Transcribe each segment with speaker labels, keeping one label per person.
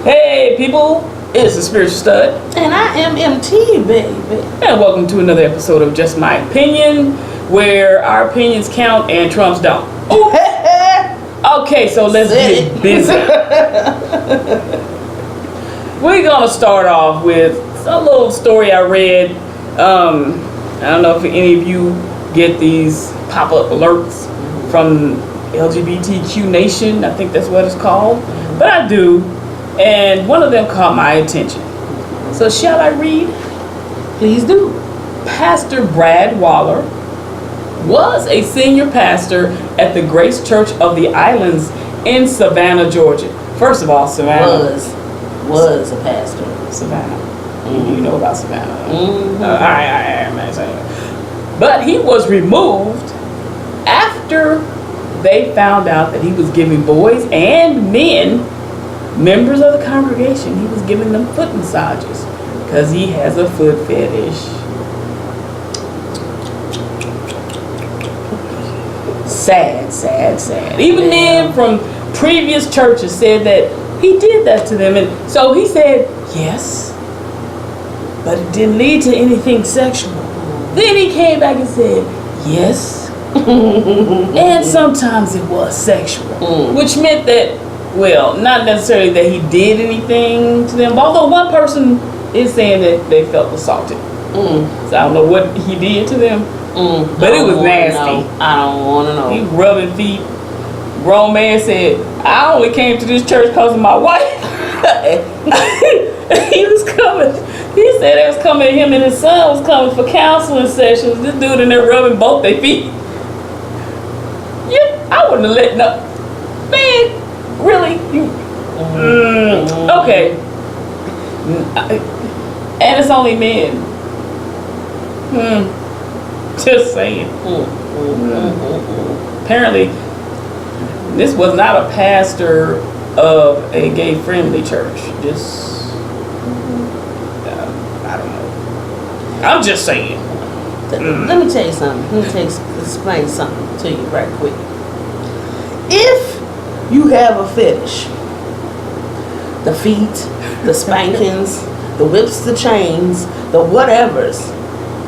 Speaker 1: Hey people, it's the Spiritual Studd.
Speaker 2: And I am M.T, baby.
Speaker 1: And welcome to another episode of Just My Opinion, where our opinions count and Trump's don't. Okay, so let's get busy. We're gonna start off with a little story I read. I don't know if any of you get these pop-up alerts from LGBTQ Nation. I think that's what it's called. But I do. And one of them caught my attention. So shall I read?
Speaker 2: Please do.
Speaker 1: Pastor Brad Waller was a senior pastor at the Grace Church of the Islands in Savannah, Georgia. First of all, Savannah.
Speaker 2: Was a pastor.
Speaker 1: Savannah. You know about Savannah.
Speaker 2: Mm-hmm.
Speaker 1: But he was removed after they found out that he was giving boys and men, members of the congregation, he was giving them foot massages because he has a foot fetish. Sad. Even men from previous churches said that he did that to them, and so he said yes, but it didn't lead to anything sexual. Then he came back and said yes, and sometimes it was sexual, which meant that, well, not necessarily that he did anything to them, although one person is saying that they felt assaulted. So I don't know what he did to them, but it was nasty.
Speaker 2: I don't want to know.
Speaker 1: He rubbing feet. Grown man said, I only came to this church because of my wife. He was coming. He said they was coming, him and his son was coming for counseling sessions. This dude in there rubbing both their feet. Yeah, I wouldn't have let no. Man, really? You? Okay. And it's only men. Just saying. Apparently, this was not a pastor of a gay-friendly church. Just, I don't know. I'm just saying.
Speaker 2: Let me tell you something. Let me explain something to you right quick. If you have a fetish, the feet, the spankings, the whips, the chains, the whatevers,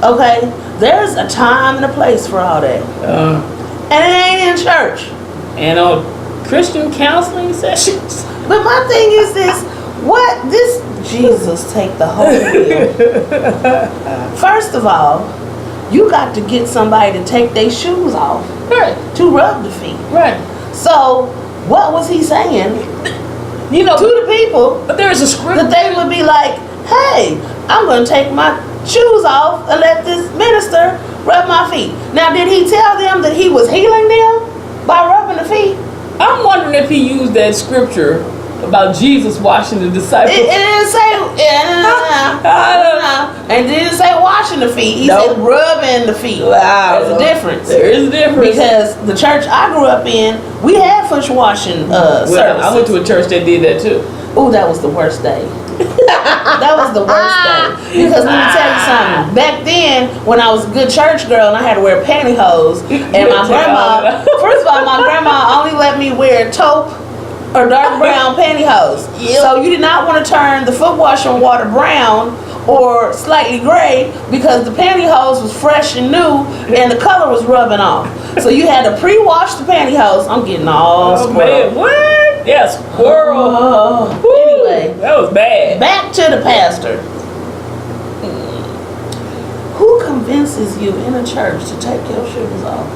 Speaker 2: okay? There's a time and a place for all that. And it ain't in church.
Speaker 1: And on Christian counseling sessions.
Speaker 2: But my thing is this, Jesus take the whole wheel. First of all, you got to get somebody to take their shoes off.
Speaker 1: Right.
Speaker 2: To rub the feet.
Speaker 1: Right.
Speaker 2: So, what was he saying? To the people.
Speaker 1: But there is a script.
Speaker 2: That they would be like, hey, I'm going to take my shoes off and let this minister rub my feet. Now, did he tell them that he was healing them by rubbing the feet?
Speaker 1: I'm wondering if he used that scripture about Jesus washing the disciples.
Speaker 2: It didn't say, and it didn't say washing the feet. He said rubbing the feet.
Speaker 1: Wow.
Speaker 2: There's a difference.
Speaker 1: There is a difference.
Speaker 2: Because the church I grew up in, we had foot washing services.
Speaker 1: I went to a church that did that too.
Speaker 2: Oh, that was the worst day. That was the worst day. Because let me tell you something. Back then, when I was a good church girl and I had to wear pantyhose, and my grandma, first of all, my grandma only let me wear taupe or dark brown pantyhose. So you did not want to turn the foot washing water brown or slightly gray because the pantyhose was fresh and new and the color was rubbing off. So you had to pre-wash the pantyhose. I'm getting all squirrel.
Speaker 1: Man, what? Yeah, squirrel.
Speaker 2: Anyway,
Speaker 1: that was bad.
Speaker 2: Back to the pastor. Who convinces you in a church to take your shoes off?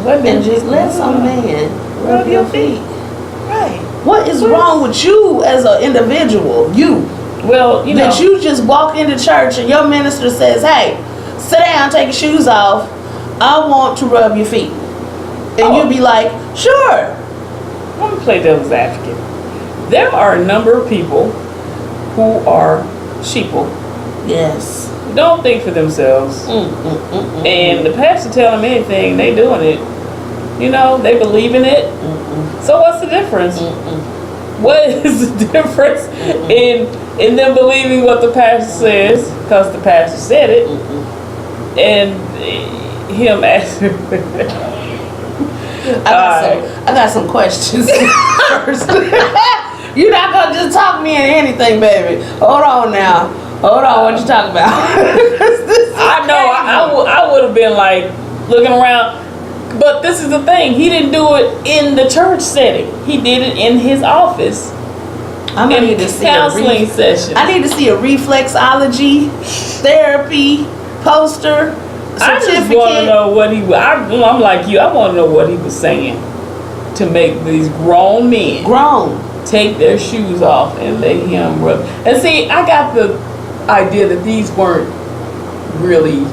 Speaker 2: And just let some man rub your feet?
Speaker 1: Right.
Speaker 2: What is wrong with you as an individual?
Speaker 1: Well,
Speaker 2: that you just walk into church and your minister says, hey, sit down, take your shoes off. I want to rub your feet. And you'd be like, sure.
Speaker 1: I'm going to play devil's advocate. There are a number of people who are sheeple.
Speaker 2: Yes.
Speaker 1: Don't think for themselves. And the pastor tell them anything, they doing it. They believe in it. So what's the difference? What is the difference in them believing what the pastor says, because the pastor said it, and him asking?
Speaker 2: I got some questions first. You're not gonna just talk me into anything, baby. Hold on now. Hold on, what you talking about?
Speaker 1: I know. I would have been like looking around, but this is the thing. He didn't do it in the church setting. He did it in his office.
Speaker 2: I'm gonna need to see
Speaker 1: counseling session.
Speaker 2: I need to see a reflexology therapy poster.
Speaker 1: I just want to know what he. I'm like you. I want to know what he was saying to make these grown men take their shoes off and let him rub. And see, I got the idea that these weren't really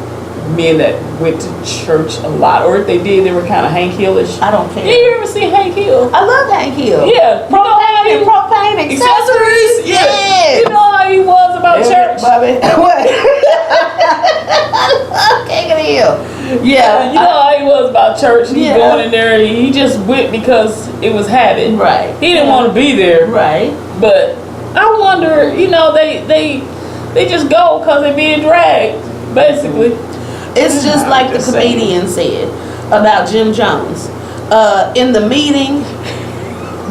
Speaker 1: men that went to church a lot, or if they did, they were kind of Hank Hill-ish.
Speaker 2: I don't care.
Speaker 1: Yeah, you ever seen Hank Hill?
Speaker 2: I love Hank Hill.
Speaker 1: Yeah,
Speaker 2: propane accessories.
Speaker 1: Yeah. You know how he was about church,
Speaker 2: Bobby. What? Hank Hill. Yeah.
Speaker 1: You know how he was about church. He's going in there, and he just went because it was habit.
Speaker 2: Right.
Speaker 1: He didn't want to be there.
Speaker 2: Right.
Speaker 1: But I wonder, they just go because they're being dragged, basically.
Speaker 2: It's just like the comedian said about Jim Jones. In the meeting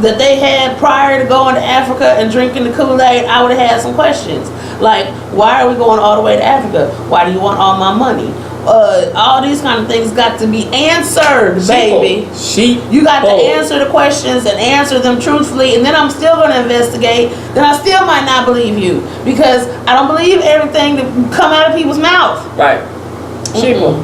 Speaker 2: that they had prior to going to Africa and drinking the Kool-Aid, I would have had some questions. Like, why are we going all the way to Africa? Why do you want all my money? All these kind of things got to be answered, baby. You got to answer the questions and answer them truthfully, and then I'm still going to investigate. Then I still might not believe you because I don't believe everything that come out of people's mouth.
Speaker 1: Right. Sheeple.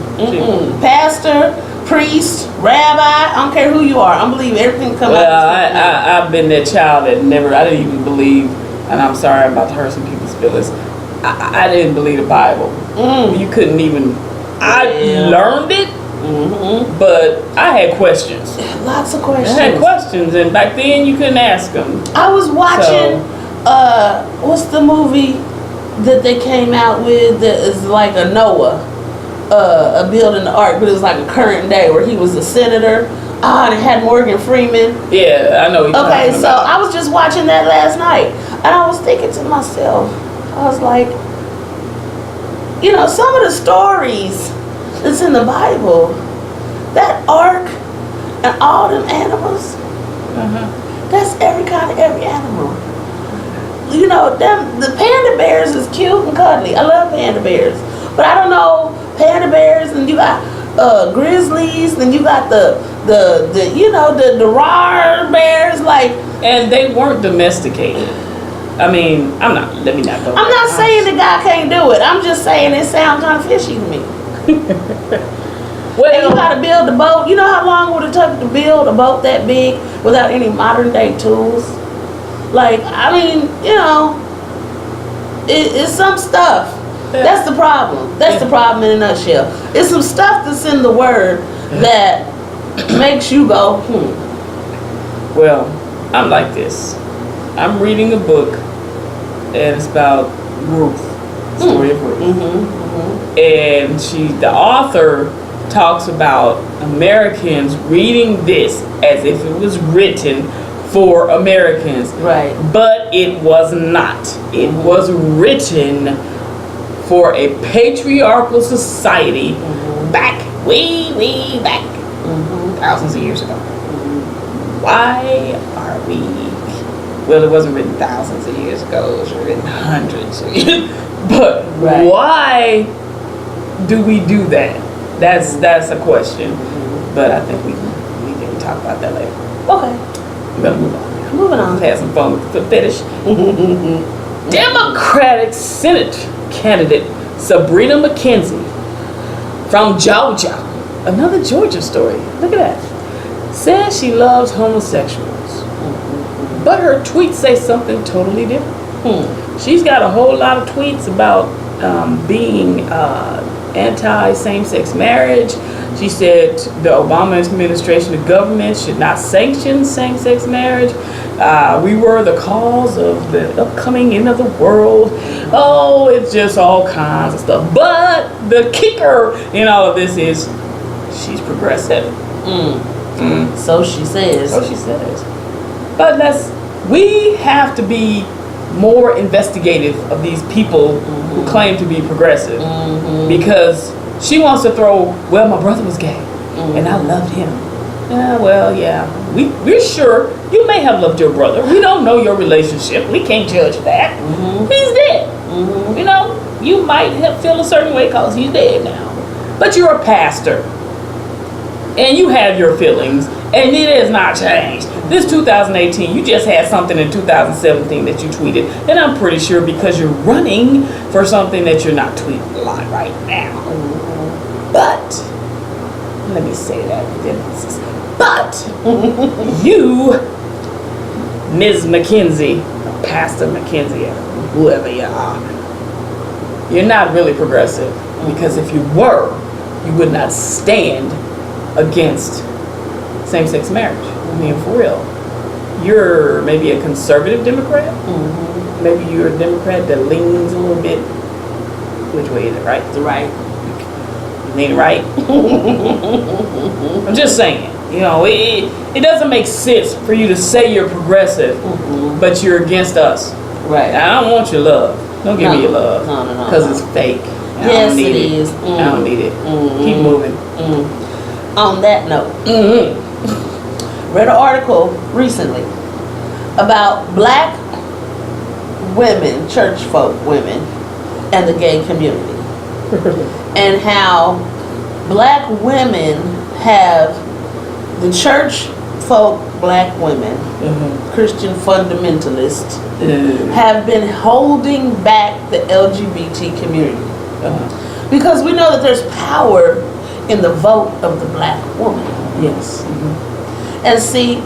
Speaker 2: Pastor, priest, rabbi, I don't care who you are. I don't believe everything that comes out of people's mouth.
Speaker 1: I've been that child that I didn't even believe, and I'm sorry I'm about to hurt some people's feelings. I didn't believe the Bible. You couldn't even. I learned it, but I had questions.
Speaker 2: Lots of questions.
Speaker 1: I had questions, and back then you couldn't ask them.
Speaker 2: I was watching, what's the movie that they came out with that is like a Noah, a building the ark, but it was like a current day where he was a senator. And it had Morgan Freeman.
Speaker 1: Yeah, I know.
Speaker 2: Okay, so I was just watching that last night, and I was thinking to myself, I was like, some of the stories that's in the Bible, that ark and all them animals, that's every animal. The panda bears is cute and cuddly. I love panda bears, but I don't know panda bears, and you got grizzlies, then you got the rar bears, like,
Speaker 1: and they weren't domesticated. I mean, let me not go.
Speaker 2: I'm not saying the guy can't do it. I'm just saying it sounds kind of fishy to me.
Speaker 1: Well,
Speaker 2: and you gotta build a boat. You know how long would it take to build a boat that big without any modern day tools? Like, it's some stuff. That's the problem. That's the problem in a nutshell. It's some stuff that's in the word that makes you go,
Speaker 1: Well, I'm like this. I'm reading a book, and it's about Ruth, the story of Ruth. And the author talks about Americans reading this as if it was written for Americans.
Speaker 2: Right.
Speaker 1: But it was not. It was written for a patriarchal society way back, thousands of years ago. Why are we... Well, it wasn't written thousands of years ago. It was written hundreds of years. But why do we do that? That's a question. But I think we can talk about that later.
Speaker 2: Okay.
Speaker 1: We're gonna move on.
Speaker 2: Moving on.
Speaker 1: Have some fun with the fetish. Democratic Senate candidate Sabrina McKenzie from Georgia. Another Georgia story. Look at that. Says she loves homosexuals. But her tweets say something totally different. She's got a whole lot of tweets about being anti same-sex marriage. She said the Obama administration, the government should not sanction same-sex marriage. We were the cause of the upcoming end of the world. Oh, it's just all kinds of stuff. But the kicker in all of this is she's progressive.
Speaker 2: So she says.
Speaker 1: So she says. But we have to be more investigative of these people who claim to be progressive, because she wants to throw, well, my brother was gay and I loved him. Well, yeah, we're sure you may may have loved your brother. We don't know your relationship. We can't judge that. He's dead. You know, you might feel a certain way because he's dead now. But you're a pastor. And you have your feelings. And it has not changed. This 2018, you just had something in 2017 that you tweeted. And I'm pretty sure because you're running for something that you're not tweeting a lot right now. But, let me say that with emphasis. But, you, Ms. McKenzie, Pastor McKenzie, whoever you are, you're not really progressive. Because if you were, you would not stand against same-sex marriage. I mean, for real. You're maybe a conservative Democrat. Maybe you're a Democrat that leans a little bit. Which way is it, right?
Speaker 2: The right.
Speaker 1: Lean right. I'm just saying. You know, it doesn't make sense for you to say you're progressive, but you're against us.
Speaker 2: Right.
Speaker 1: I don't want your love. Don't give me your love.
Speaker 2: No.
Speaker 1: Because it's fake. I
Speaker 2: Yes,
Speaker 1: don't need
Speaker 2: it is.
Speaker 1: I don't need it. Keep moving.
Speaker 2: On that note, read an article recently about black women, church folk women, and the gay community. And how black women have, the church folk black women, Christian fundamentalists, have been holding back the LGBT community. Because we know that there's power in the vote of the black woman.
Speaker 1: Yes.
Speaker 2: And see,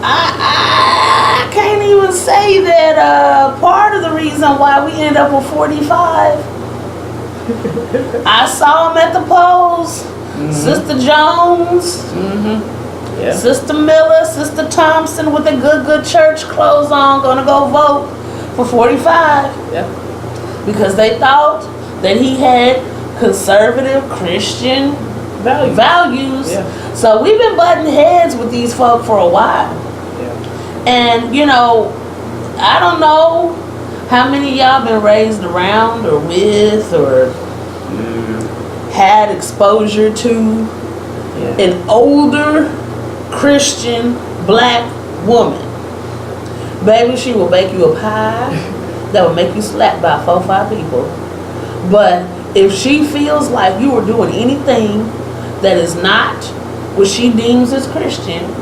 Speaker 2: I can't even say that part of the reason why we end up with 45. I saw them at the polls. Sister Jones, Sister Miller, Sister Thompson with the good church clothes on, gonna go vote for 45. Because they thought that he had conservative Christian values. So we've been butting heads with these folk for a while. And you know, I don't know how many of y'all been raised around or with or had exposure to an older Christian black woman. Baby, she will bake you a pie that will make you slap by 4 or 5 people. But if she feels like you are doing anything that is not what she deems as Christian,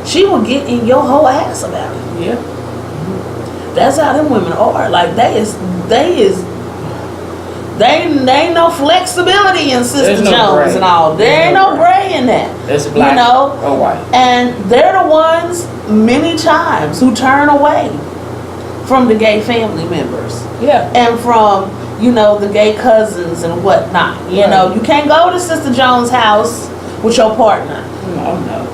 Speaker 2: she will get in your whole ass about it. That's how them women are. Like they ain't no flexibility in Sister Jones and all. There ain't no gray in that.
Speaker 1: It's black or white.
Speaker 2: And they're the ones many times who turn away from the gay family members. And from, you know, the gay cousins and whatnot. You know, you can't go to Sister Jones' house with your partner.
Speaker 1: No.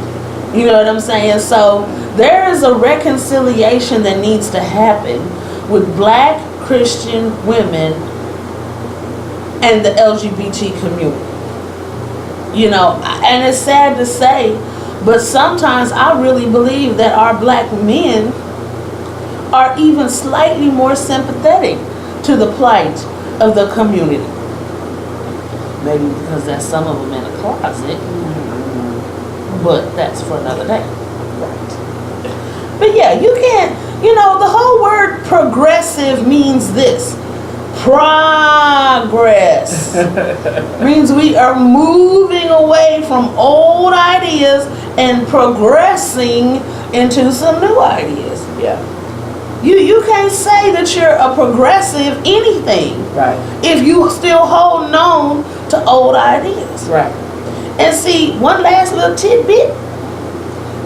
Speaker 2: You know what I'm saying? So there is a reconciliation that needs to happen with black Christian women and the LGBT community. You know, and it's sad to say, but sometimes I really believe that our black men are even slightly more sympathetic to the plight of the community. Maybe because there's some of them in a closet, but that's for another day. But yeah, you can't, you know, the whole word progressive means this. Progress means we are moving away from old ideas and progressing into some new ideas. You can't say that you're a progressive anything if you still holding on to old ideas. And see, one last little tidbit,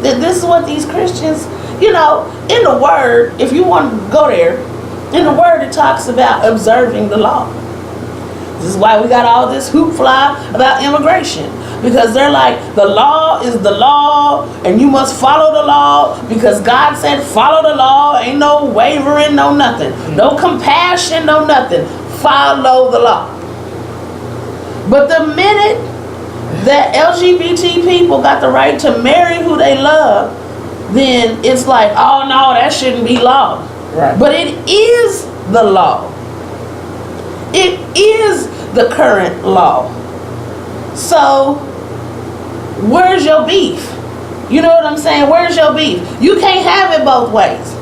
Speaker 2: that this is what these Christians, you know, in the Word, if you want to go there, in the Word it talks about observing the law. This is why we got all this hoop fly about immigration. Because they're like, the law is the law, and you must follow the law, because God said follow the law, ain't no wavering, no nothing. No compassion, no nothing. Follow the law. But the minute that LGBT people got the right to marry who they love, then it's like, oh no, that shouldn't be law. But it is the law. It is the current law. So, where's your beef? You know what I'm saying? Where's your beef? You can't have it both ways.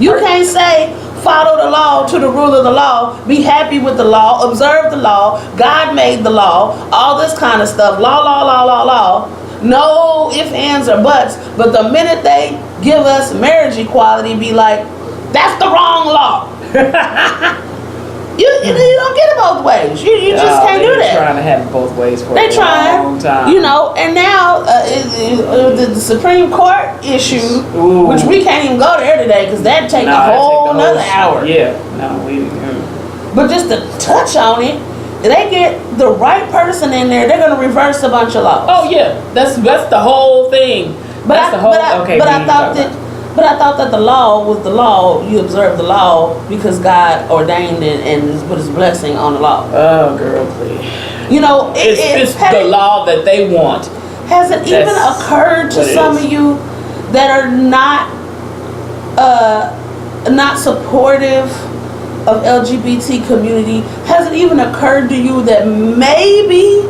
Speaker 2: You can't say follow the law to the rule of the law, be happy with the law, observe the law, God made the law, all this kind of stuff. Law. No ifs, ands, or buts. But the minute they give us marriage equality, be like, that's the wrong law. You don't get it both ways. You just can't do that.
Speaker 1: They're trying to have it both ways for
Speaker 2: a
Speaker 1: long time.
Speaker 2: You know, and now the Supreme Court issue, which we can't even go there today because that'd take a whole another hour.
Speaker 1: Yeah, no,
Speaker 2: But just to touch on it, they get the right person in there, they're gonna reverse a bunch of laws.
Speaker 1: Oh yeah, that's the whole thing. But I thought that the law was the law. You observe the law because God ordained it and put His blessing on the law. Oh, girl, please. You know, it's the law that they want. Has it even occurred to some of you that are not supportive of LGBT community? Has it even occurred to you that maybe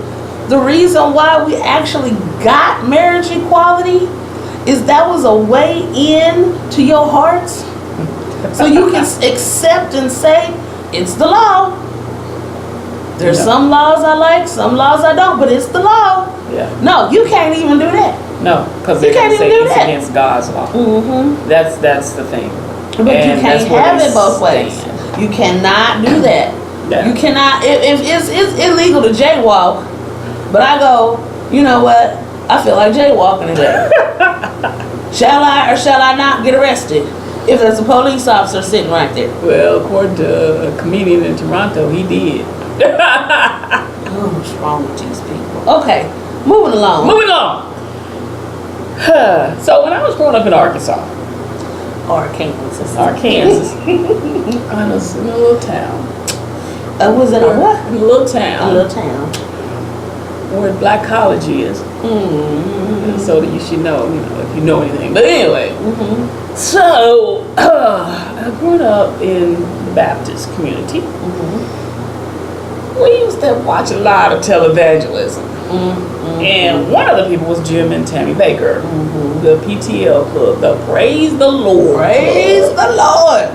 Speaker 1: the reason why we actually got marriage equality is that was a way in to your hearts? So you can accept and say, it's the law. There's some laws I like, some laws I don't, but it's the law. Yeah. No, you can't even do that. No, because they can't say it's against God's law. Mm-hmm. That's the thing. But you can't have it both ways. You cannot do that. Yeah. You cannot. If it's illegal to jaywalk, but I go, you know what? I feel like jaywalking today. Shall I or shall I not get arrested if there's a police officer sitting right there? Well, according to a comedian in Toronto, he did. Oh, what's wrong with these people? Okay, moving along. So when I was growing up in Arkansas. Arkansas. On a little town. Was it a what? A little town. Where Black College is. Mm-hmm. So that you should know, if you know anything. But anyway, so I grew up in the Baptist community. We used to watch a lot of televangelism. And one of the people was Jim and Tammy Bakker, the PTL club, the Praise the Lord. Praise the Lord.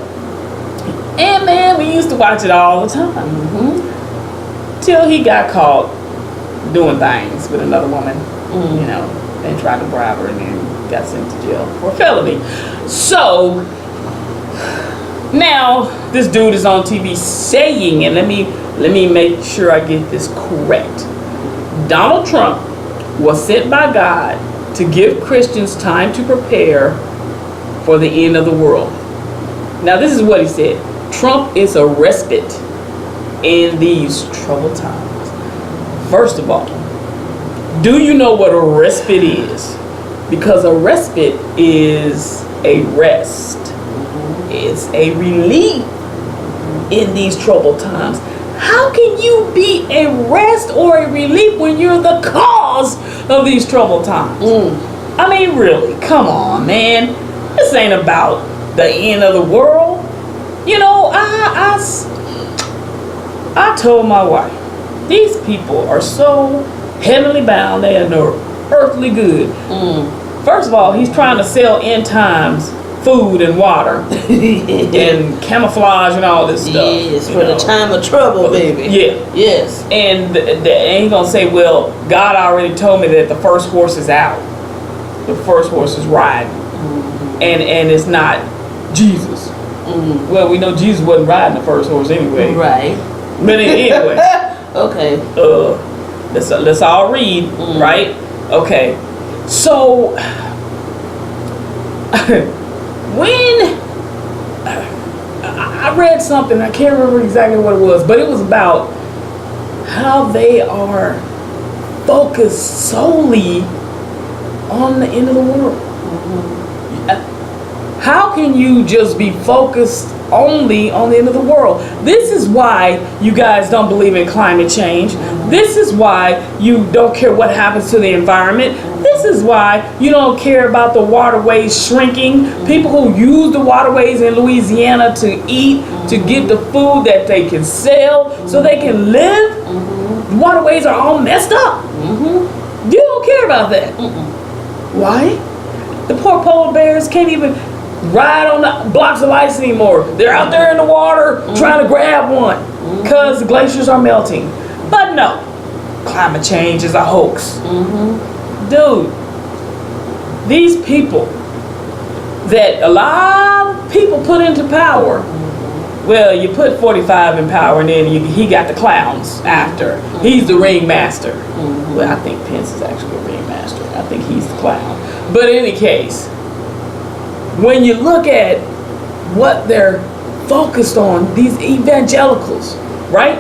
Speaker 1: And man, we used to watch it all the time. Till he got caught doing things with another woman, and tried to bribe her and then got sent to jail for a felony. So now this dude is on TV saying, and let me make sure I get this correct. Donald Trump was sent by God to give Christians time to prepare for the end of the world. Now this is what he said. Trump is a respite in these troubled times. First of all, do you know what a respite is? Because a respite is a rest. It's a relief in these troubled times. How can you be a rest or a relief when you're the cause of these troubled times? I mean, really, come on, man. This ain't about the end of the world. I told my wife, these people are so heavenly bound, they are no earthly good. First of all, he's trying to sell end times food and water and camouflage and all this stuff. Yes, for the time of trouble, baby. Yeah. Yes. And he's gonna say, well, God already told me that the first horse is out. The first horse is riding. And it's not Jesus. Well, we know Jesus wasn't riding the first horse anyway. Right. But anyway. Okay. Let's all read, right? Okay. So when I read something, I can't remember exactly what it was, but it was about how they are focused solely on the end of the world. How can you just be focused only on the end of the world? This is why you guys don't believe in climate change. This is why you don't care what happens to the environment. This is why you don't care about the waterways shrinking. People who use the waterways in Louisiana to eat, to get the food that they can sell so they can live. The waterways are all messed up. You don't care about that. Why? The poor polar bears can't even ride on the blocks of ice anymore. They're out there in the water trying to grab one because the glaciers are melting. But no, climate change is a hoax. Dude, these people that a lot of people put into power, well, you put 45 in power and then he got the clowns after. He's the ringmaster. Well, I think Pence is actually a ringmaster. I think he's the clown. But in any case, when you look at what they're focused on, these evangelicals, right?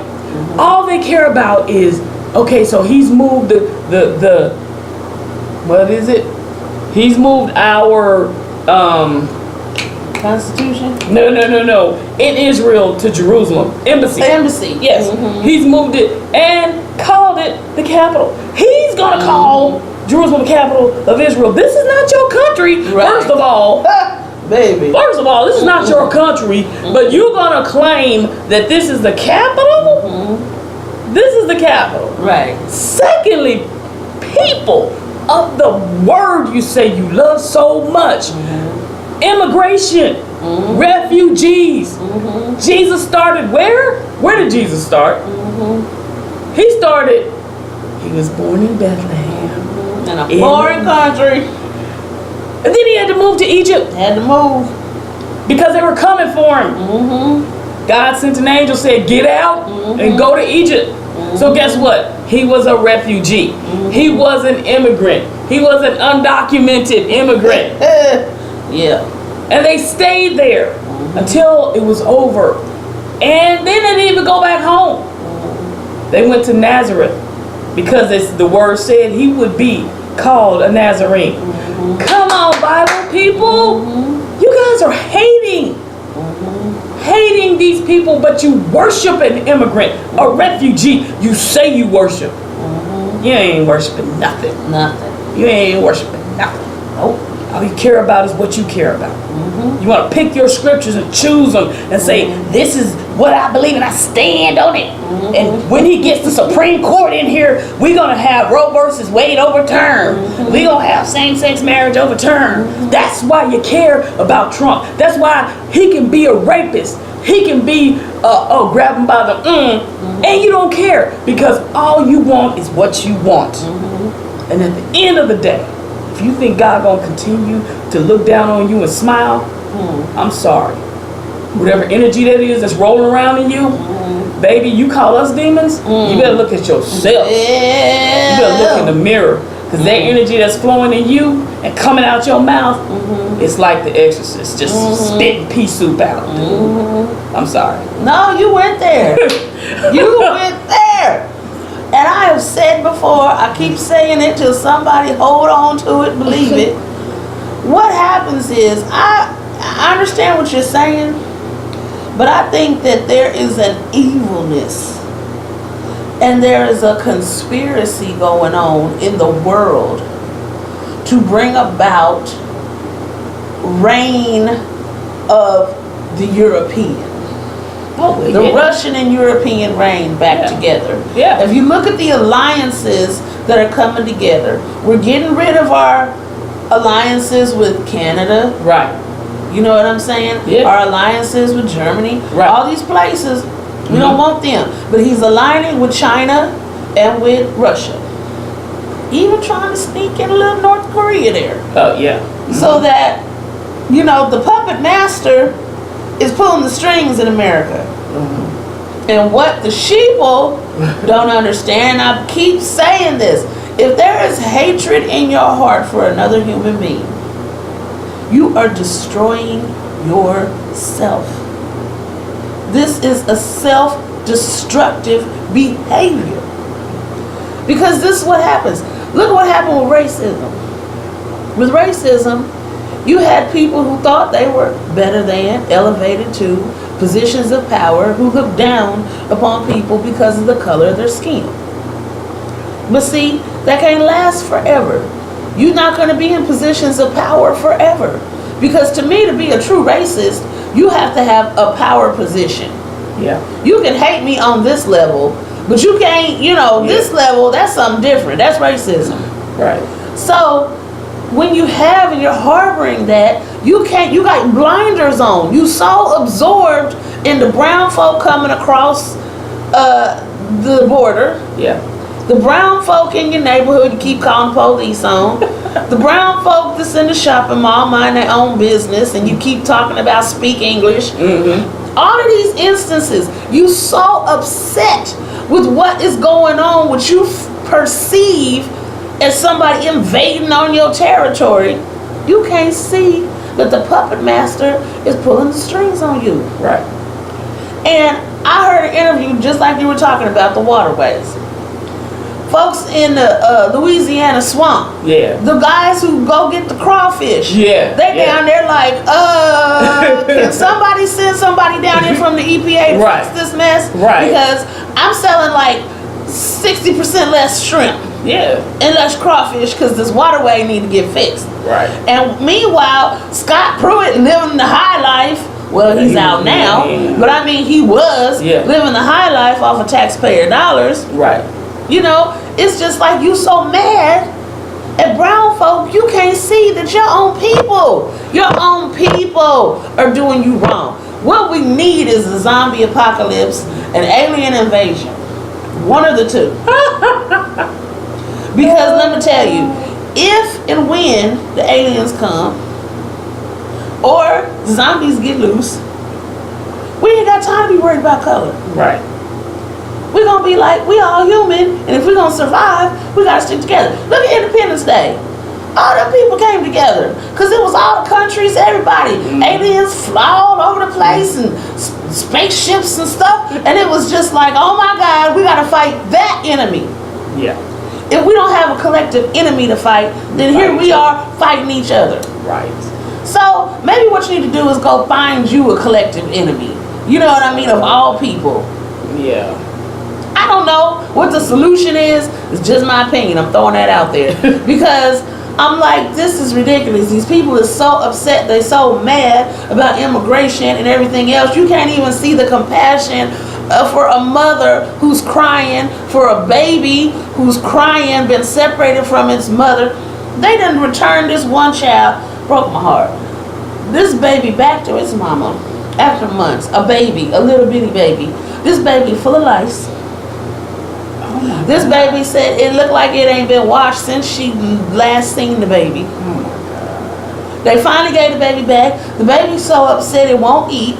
Speaker 1: All they care about is, okay, so he's moved the what is it? He's moved our
Speaker 2: Constitution?
Speaker 1: No. In Israel to Jerusalem. Embassy. Yes. He's moved it and called it the capital. He's going to call Jerusalem the capital of Israel. This is not your country, first of all.
Speaker 2: Baby.
Speaker 1: First of all, this is not your country, but you're going to claim that this is the capital? This is the capital.
Speaker 2: Right.
Speaker 1: Secondly, people of the word you say you love so much. Immigration, refugees. Jesus started where? Where did Jesus start? He was born in Bethlehem.
Speaker 2: In a foreign country.
Speaker 1: And then he had to move to Egypt.
Speaker 2: Had to move.
Speaker 1: Because they were coming for him. God sent an angel, said, get out and go to Egypt. So guess what? He was a refugee. He was an immigrant. He was an undocumented immigrant.
Speaker 2: Yeah.
Speaker 1: And they stayed there until it was over. And then they didn't even go back home. They went to Nazareth because the word said he would be called a Nazarene. Come on, Bible people. You guys are hating these people, but you worship an immigrant, a refugee. You say you worship. You ain't worshiping nothing. You ain't worshiping nothing. Nope. All you care about is what you care about. You want to pick your scriptures and choose them and say, this is what I believe and I stand on it. And when he gets the Supreme Court in here, we're going to have Roe versus Wade overturned. We're going to have same-sex marriage overturned. That's why you care about Trump. That's why he can be a rapist. He can be grab him by the and you don't care because all you want is what you want. And at the end of the day, if you think God gonna continue to look down on you and smile, I'm sorry. Whatever energy that is that's rolling around in you, baby, you call us demons, you better look at yourself. You better look in the mirror. Because that energy that's flowing in you and coming out your mouth, it's like the Exorcist, just spitting pea soup out. I'm sorry.
Speaker 2: No, you went there. You went there. And I have said before, I keep saying it till somebody hold on to it, believe it. What happens is, I understand what you're saying, but I think that there is an evilness and there is a conspiracy going on in the world to bring about reign of the European. The Russian and European reign back together. If you look at the alliances that are coming together, we're getting rid of our alliances with Canada.
Speaker 1: Right.
Speaker 2: You know what I'm saying? Our alliances with Germany.
Speaker 1: Right.
Speaker 2: All these places, we don't want them. But he's aligning with China and with Russia. Even trying to sneak in a little North Korea there.
Speaker 1: Oh, yeah.
Speaker 2: So that, the puppet master is pulling the strings in America. And what the sheeple don't understand, I keep saying this, if there is hatred in your heart for another human being, you are destroying yourself. This is a self-destructive behavior. Because this is what happens. Look what happened with racism. With racism, you had people who thought they were better than, elevated to positions of power, who looked down upon people because of the color of their skin. But see, that can't last forever. You're not going to be in positions of power forever. Because to me, to be a true racist, you have to have a power position.
Speaker 1: Yeah.
Speaker 2: You can hate me on this level, but you can't, this level, that's something different. That's racism.
Speaker 1: Right.
Speaker 2: So, when you have and you're harboring that, you got blinders on. You so absorbed in the brown folk coming across the border.
Speaker 1: Yeah.
Speaker 2: The brown folk in your neighborhood you keep calling police on. The brown folk that's in the shopping mall mind their own business and you keep talking about speak English.
Speaker 1: Mm-hmm.
Speaker 2: All of these instances, you so upset with what is going on, what you perceive as somebody invading on your territory, you can't see that the puppet master is pulling the strings on you.
Speaker 1: Right.
Speaker 2: And I heard an interview just like you were talking about the waterways. Folks in the Louisiana swamp.
Speaker 1: Yeah.
Speaker 2: The guys who go get the crawfish.
Speaker 1: Yeah.
Speaker 2: They down there like, can somebody send somebody down here from the EPA to fix this mess?
Speaker 1: Right.
Speaker 2: Because I'm selling like 60% less shrimp.
Speaker 1: Yeah.
Speaker 2: And less crawfish because this waterway need to get fixed.
Speaker 1: Right.
Speaker 2: And meanwhile, Scott Pruitt living the high life. Well, he's out now.
Speaker 1: Yeah.
Speaker 2: But I mean, he was living the high life off of taxpayer dollars.
Speaker 1: Right.
Speaker 2: You know, it's just like you so mad at brown folk, you can't see that your own people are doing you wrong. What we need is a zombie apocalypse, an alien invasion. One of the two. Because let me tell you, if and when the aliens come, or zombies get loose, we ain't got time to be worried about color.
Speaker 1: Right.
Speaker 2: We're going to be like, we all human, and if we're going to survive, we got to stick together. Look at Independence Day. All them people came together, because it was all the countries, everybody. Aliens fly all over the place, and spaceships and stuff, and it was just like, oh my God, we got to fight that enemy.
Speaker 1: Yeah.
Speaker 2: If we don't have a collective enemy to fight, then here we are fighting each other.
Speaker 1: Right.
Speaker 2: So maybe what you need to do is go find you a collective enemy. You know what I mean? Of all people.
Speaker 1: Yeah.
Speaker 2: I don't know what the solution is. It's just my opinion. I'm throwing that out there. Because I'm like, this is ridiculous. These people are so upset. They're so mad about immigration and everything else. You can't even see the compassion for a mother who's crying, for a baby who's crying, been separated from its mother. They done returned this one child. Broke my heart. This baby back to its mama after months. A baby, a little bitty baby. This baby full of lice. This baby said it looked like it ain't been washed since she last seen the baby.
Speaker 1: Oh my God.
Speaker 2: They finally gave the baby back. The baby's so upset it won't eat.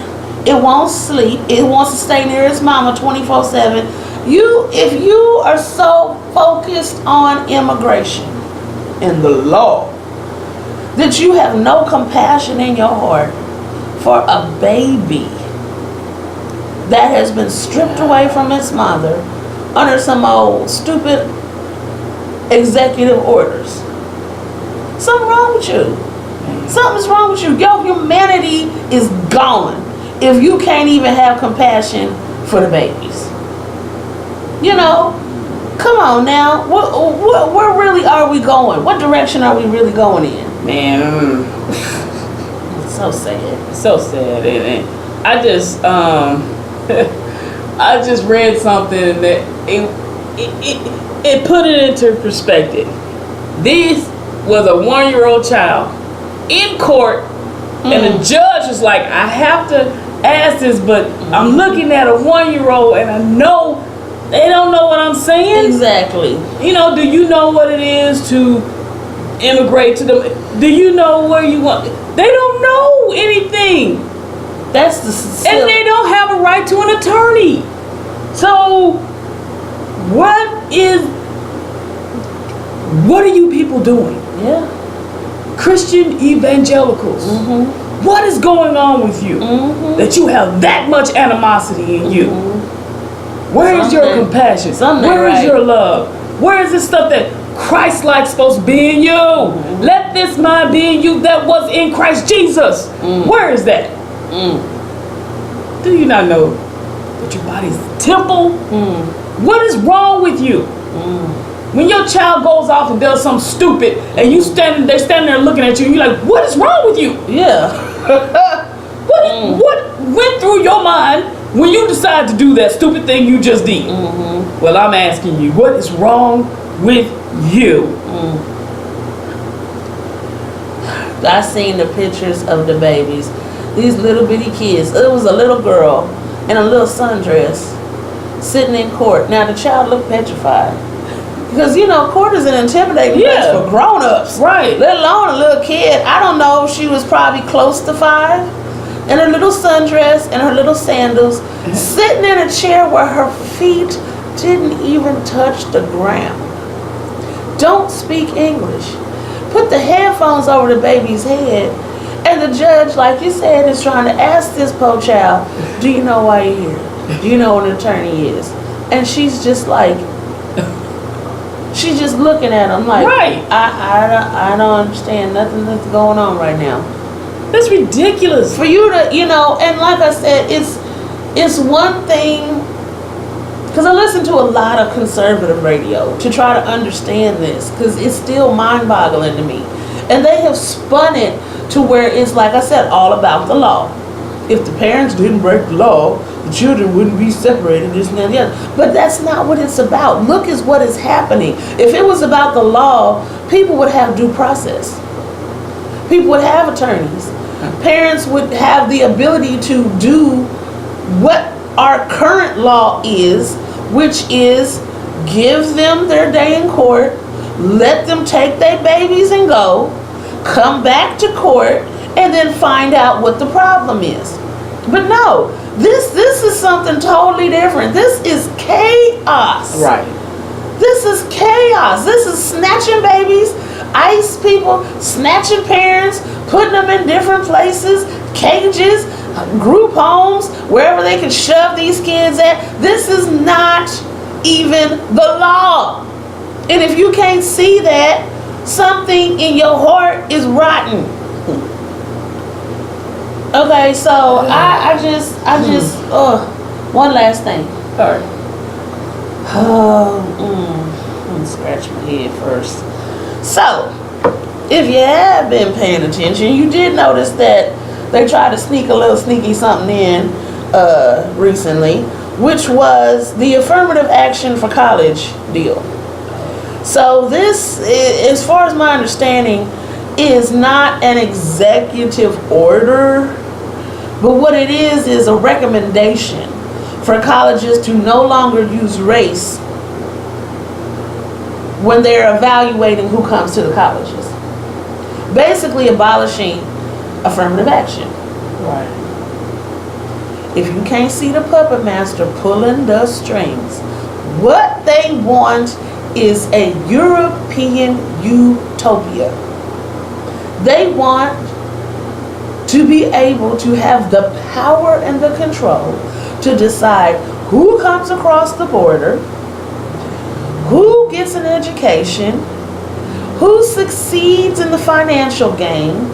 Speaker 2: It won't sleep. It wants to stay near its mama 24/7. If you are so focused on immigration and the law that you have no compassion in your heart for a baby that has been stripped away from its mother under some old stupid executive orders. Something wrong with you. Something's wrong with you. Your humanity is gone if you can't even have compassion for the babies. You know, come on now. Where really are we going? What direction are we really going in?
Speaker 1: Man,
Speaker 2: It's so sad.
Speaker 1: so sad. And I just I just read something that it put it into perspective. This was a 1-year-old child in court, and the judge was like, I have to ask this, but I'm looking at a 1-year-old and I know they don't know what I'm saying.
Speaker 2: Exactly.
Speaker 1: You know, do you know what it is to immigrate to them? Do you know where you want? They don't know anything.
Speaker 2: That's the
Speaker 1: And they don't have a right to an attorney. So, what are you people doing?
Speaker 2: Yeah.
Speaker 1: Christian evangelicals. What is going on with you? That you have that much animosity in you? Where is your compassion? Where is your love? Where is this stuff that Christ-like supposed to be in you? Let this mind be in you that was in Christ Jesus. Where is that? Do you not know that your body's a temple? What is wrong with you? When your child goes off and does something stupid and they're standing there looking at you and you're like, what is wrong with you?
Speaker 2: Yeah.
Speaker 1: What went through your mind when you decided to do that stupid thing you just did? Well, I'm asking you, what is wrong with you?
Speaker 2: I seen the pictures of the babies. These little bitty kids. It was a little girl in a little sundress sitting in court. Now the child looked petrified. Because, court is an intimidating place for grown-ups.
Speaker 1: Right.
Speaker 2: Let alone a little kid. I don't know if she was probably close to 5. In her little sundress and her little sandals. Sitting in a chair where her feet didn't even touch the ground. Don't speak English. Put the headphones over the baby's head. And the judge, like you said, is trying to ask this poor child, do you know why you're here? Do you know what an attorney is? And she's just like... She's just looking at him like,
Speaker 1: right.
Speaker 2: I don't understand nothing that's going on right now.
Speaker 1: That's ridiculous.
Speaker 2: For you to, and like I said, it's one thing, because I listen to a lot of conservative radio to try to understand this, because it's still mind-boggling to me. And they have spun it to where it's, like I said, all about the law. If the parents didn't break the law, the children wouldn't be separated, this and that and the other. But that's not what it's about. Look is what is happening. If it was about the law, people would have due process. People would have attorneys. Parents would have the ability to do what our current law is, which is give them their day in court, let them take their babies and go, come back to court, and then find out what the problem is. But no, this is something totally different. This is chaos.
Speaker 1: Right.
Speaker 2: This is chaos. This is snatching babies, ICE people, snatching parents, putting them in different places, cages, group homes, wherever they can shove these kids at. This is not even the law. And if you can't see that, something in your heart is rotten. Okay, so I just one last thing.
Speaker 1: Sorry.
Speaker 2: Let me scratch my head first. So, if you have been paying attention, you did notice that they tried to sneak a little sneaky something in recently, which was the affirmative action for college deal. So this, as far as my understanding, is not an executive order, but what it is a recommendation for colleges to no longer use race when they're evaluating who comes to the colleges. Basically abolishing affirmative action.
Speaker 1: Right.
Speaker 2: If you can't see the puppet master pulling the strings, what they want is a European utopia. They want to be able to have the power and the control to decide who comes across the border, who gets an education, who succeeds in the financial game.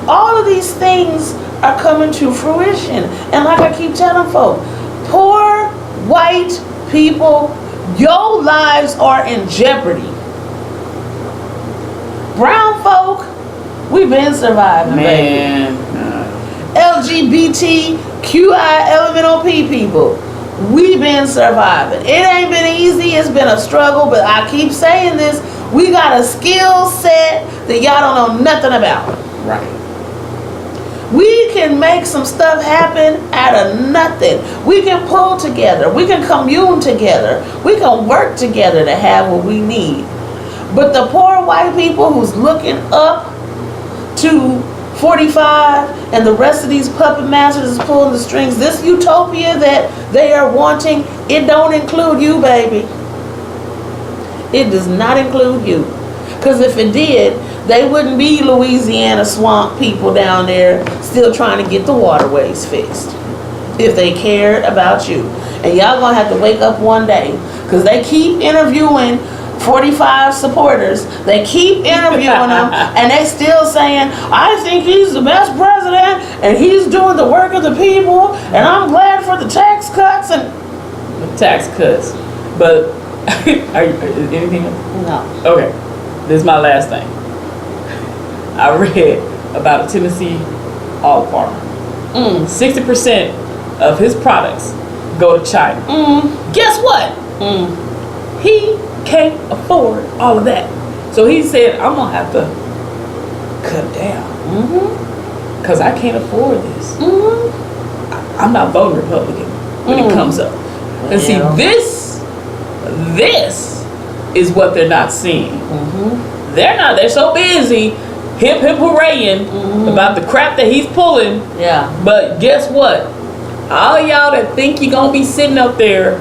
Speaker 2: All of these things are coming to fruition. And like I keep telling folks, poor white people, your lives are in jeopardy. Brown folk, we've been surviving,
Speaker 1: Man.
Speaker 2: baby. LGBTQI elemental P people, we've been surviving. It ain't been easy, it's been a struggle, but I keep saying this, we got a skill set that y'all don't know nothing about.
Speaker 1: Right.
Speaker 2: We can make some stuff happen out of nothing. We can pull together. We can commune together. We can work together to have what we need. But the poor white people who's looking up to 45 and the rest of these puppet masters is pulling the strings, this utopia that they are wanting, it don't include you, baby. It does not include you. Because if it did, they wouldn't be Louisiana swamp people down there still trying to get the waterways fixed. If they cared about you. And y'all gonna have to wake up one day, because they keep interviewing 45 supporters. They keep interviewing them, and they still saying, I think he's the best president, and he's doing the work of the people, and I'm glad for the tax cuts. And
Speaker 1: The tax cuts. But, are you anything else?
Speaker 2: no.
Speaker 1: Okay. This is my last thing. I read about a Tennessee olive farmer. 60% of his products go to China. Guess what? He can't afford all of that. So he said, I'm going to have to cut down. Because I can't afford this. I'm not voting Republican when it comes up. And see, this is what they're not seeing. They're so busy hip hooraying about the crap that he's pulling.
Speaker 2: Yeah.
Speaker 1: But guess what? All y'all that think you're going to be sitting up there,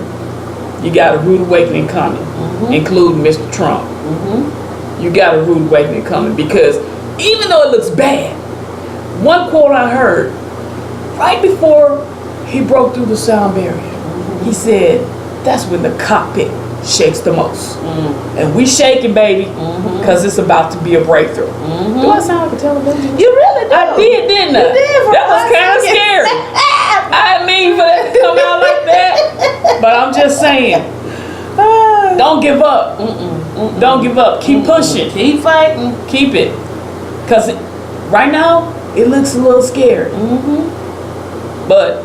Speaker 1: you got a rude awakening coming, including Mr. Trump. You got a rude awakening coming, because even though it looks bad, one quote I heard right before he broke through the sound barrier, he said, that's when the cockpit shakes the most. And we shaking, baby, because it's about to be a breakthrough. Do I sound like a television?
Speaker 2: You really do.
Speaker 1: I did, didn't I?
Speaker 2: You did.
Speaker 1: That was kind of scary. I didn't mean for that to come out like that. But I'm just saying, don't give up. Don't give up. Keep pushing.
Speaker 2: Keep fighting.
Speaker 1: Keep it. Because right now, it looks a little scary. But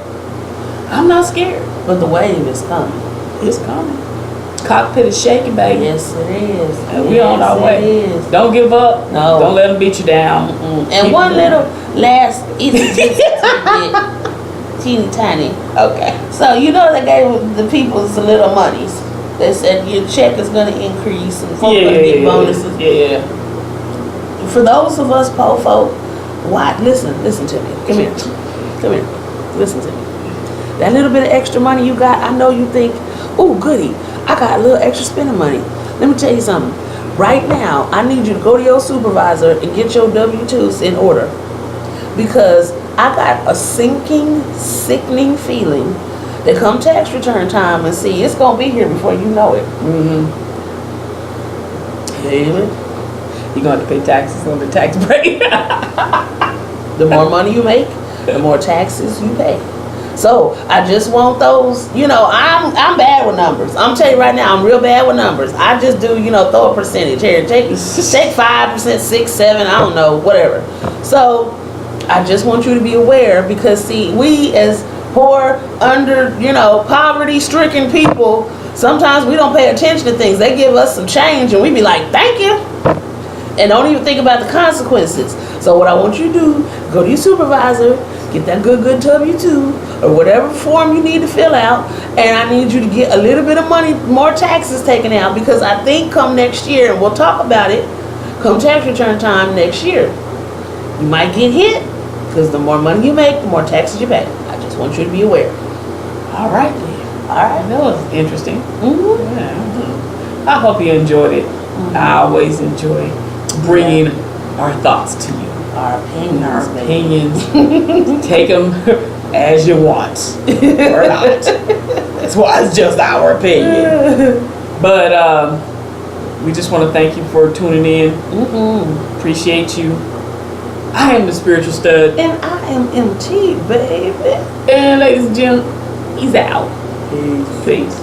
Speaker 1: I'm not scared.
Speaker 2: But the wave is coming.
Speaker 1: It's coming. Cockpit is shaking, baby.
Speaker 2: Yes, it is.
Speaker 1: And we on our way.
Speaker 2: It is.
Speaker 1: Don't give up.
Speaker 2: No.
Speaker 1: Don't let them beat you down.
Speaker 2: And
Speaker 1: Keep
Speaker 2: one
Speaker 1: going.
Speaker 2: little last teeny tiny.
Speaker 1: Okay.
Speaker 2: So you know they gave the people some little monies. They said your check is going to increase and folks going to get bonuses.
Speaker 1: Yeah.
Speaker 2: For those of us poor folk, why? Listen to me. Come here. Listen to me. That little bit of extra money you got, I know you think, oh goody, I got a little extra spending money. Let me tell you something. Right now, I need you to go to your supervisor and get your W-2s in order. Because I got a sinking, sickening feeling that come tax return time and see, it's going to be here before you know it. Baby.
Speaker 1: You're going to have to pay taxes on the tax break.
Speaker 2: The more money you make, the more taxes you pay. So I just want those, I'm bad with numbers. I'm telling you right now, I'm real bad with numbers. I just do, throw a percentage here. Take 5%, 6, 7, I don't know, whatever. So I just want you to be aware, because see, we as poor, under, poverty-stricken people, sometimes we don't pay attention to things. They give us some change and we be like, thank you. And don't even think about the consequences. So what I want you to do, go to your supervisor, get that good W-2 or whatever form you need to fill out, and I need you to get a little bit of money, more taxes taken out, because I think come next year, and we'll talk about it, come tax return time next year, you might get hit, because the more money you make, the more taxes you pay. I just want you to be aware.
Speaker 1: All right then.
Speaker 2: All right.
Speaker 1: That was interesting. Yeah. I hope you enjoyed it. I always enjoy bringing our thoughts to you.
Speaker 2: Our opinions.
Speaker 1: Take them as you want or not. That's why it's just our opinion. But we just want to thank you for tuning in. Appreciate you. I am the Spiritual Stud.
Speaker 2: And I am MT, baby.
Speaker 1: And ladies and gentlemen, he's out. Peace.